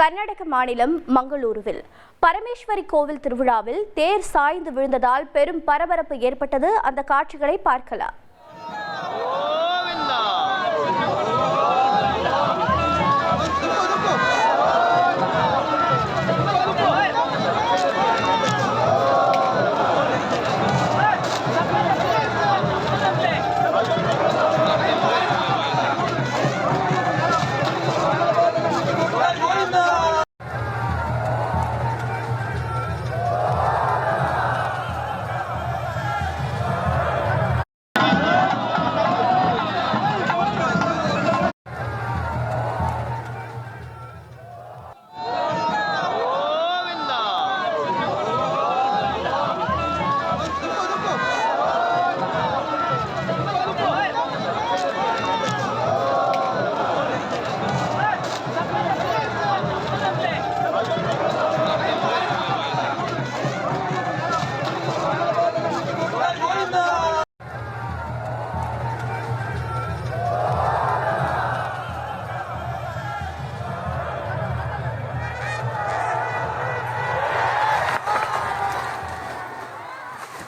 கர்நாடக மாநிலம் மங்களூருவில் பரமேஸ்வரி கோவில் திருவிழாவில் தேர் சாய்ந்து விழுந்ததால் பெரும் பரபரப்பு ஏற்பட்டது. அந்த காட்சிகளை பார்க்கலாம்.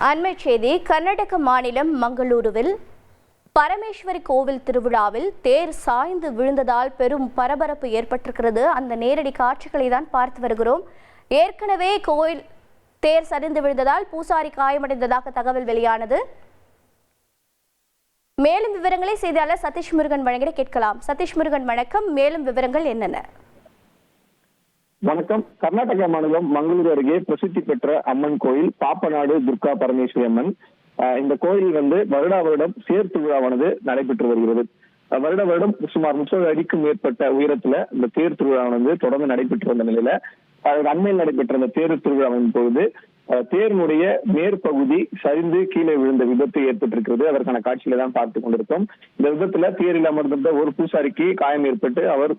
அண்மை செய்தி. கர்நாடக மாநிலம் மங்களூருவில் பரமேஸ்வரி கோவில் திருவிழாவில் தேர் சாய்ந்து விழுந்ததால் பெரும் பரபரப்பு ஏற்பட்டிருக்கிறது. அந்த நேரடி காட்சிகளை தான் பார்த்து வருகிறோம். ஏற்கனவே கோயில் தேர் சரிந்து விழுந்ததால் பூசாரி காயமடைந்ததாக தகவல் வெளியானது. மேலும் விவரங்களை செய்தியாளர் சதீஷ் முருகன் வழங்கிட கேட்கலாம். சதீஷ் முருகன் வணக்கம். மேலும் விவரங்கள் என்னென்ன? வணக்கம். கர்நாடக மாநிலம் மங்களூரு அருகே பிரசித்தி பெற்ற அம்மன் கோயில் பாப்பநாடு துர்கா பரமேஸ்வரி அம்மன். இந்த கோயில் வருடா வருடம் தேர் திருவிழாவானது நடைபெற்று வருகிறது. வருடம் சுமார் 30 அடிக்கும் மேற்பட்ட உயரத்துல இந்த தேர் திருவிழாவானது தொடர்ந்து நடைபெற்று வந்த நிலையில அண்மையில் நடைபெற்ற அந்த தேர் திருவிழாவின் பொழுது தேர்னுடைய மேற்பகுதி சரிந்து கீழே விழுந்த விபத்து ஏற்பட்டிருக்கிறது. அதற்கான காட்சியில தான் பார்த்து கொண்டிருக்கோம். இந்த விபத்துல தேரில் அமர்ந்திருந்த ஒரு பூசாரிக்கு காயம் ஏற்பட்டு அவர்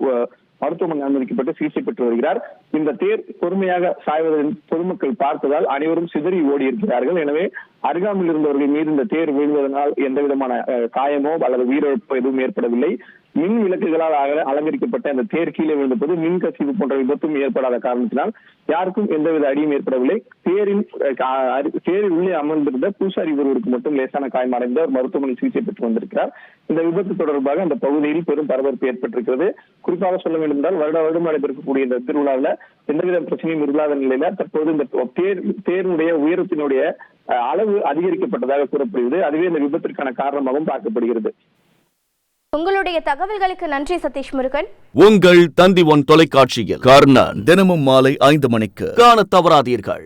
மருத்துவமனை அனுமதிக்கப்பட்டு சிகிச்சை பெற்று வருகிறார். இந்த தேர் பொறுமையாக சாய்வதை பொதுமக்கள் பார்த்ததால் அனைவரும் சிதறி ஓடி இருக்கிறார்கள். எனவே அருகாமையில் இருந்தவர்கள் மீது இந்த தேர் விழுவதனால் எந்த விதமான காயமோ அல்லது உயிரிழப்போ எதுவும் ஏற்படவில்லை. மின் விளக்குகளால் அலங்கரிக்கப்பட்ட அந்த தேர் கீழே விழுந்தபோது மின் கசிவு போன்ற விபத்தும் ஏற்படாத காரணத்தினால் யாருக்கும் எந்தவித அடியும் ஏற்படவில்லை. தேரில் உள்ளே அமர்ந்திருந்த பூசாரி ஒருவருக்கு மட்டும் லேசான காயம் அடைந்து மருத்துவமனை சிகிச்சை பெற்று வந்திருக்கிறார். இந்த விபத்து தொடர்பாக அந்த பகுதியில் பெரும் பரபரப்பு ஏற்பட்டிருக்கிறது. குறிப்பாக சொல்ல வேண்டும் என்றால் வருடம் நடைபெறக்கூடிய இந்த திருவிழாவில் எந்தவித பிரச்சனையும் இல்லாத நிலையில தற்போது இந்த தேருடைய உயரத்தினுடைய அளவு அதிகரிக்கப்பட்டதாக கூறப்படுகிறது. அதுவே இந்த விபத்திற்கான காரணமாகவும் பார்க்கப்படுகிறது. உங்களுடைய தகவல்களுக்கு நன்றி சதீஷ் முருகன். உங்கள் தந்தி ஒன் தொலைக்காட்சியில் கர்ணன் தினமும் மாலை 5 மணிக்கு காண தவறாதீர்கள்.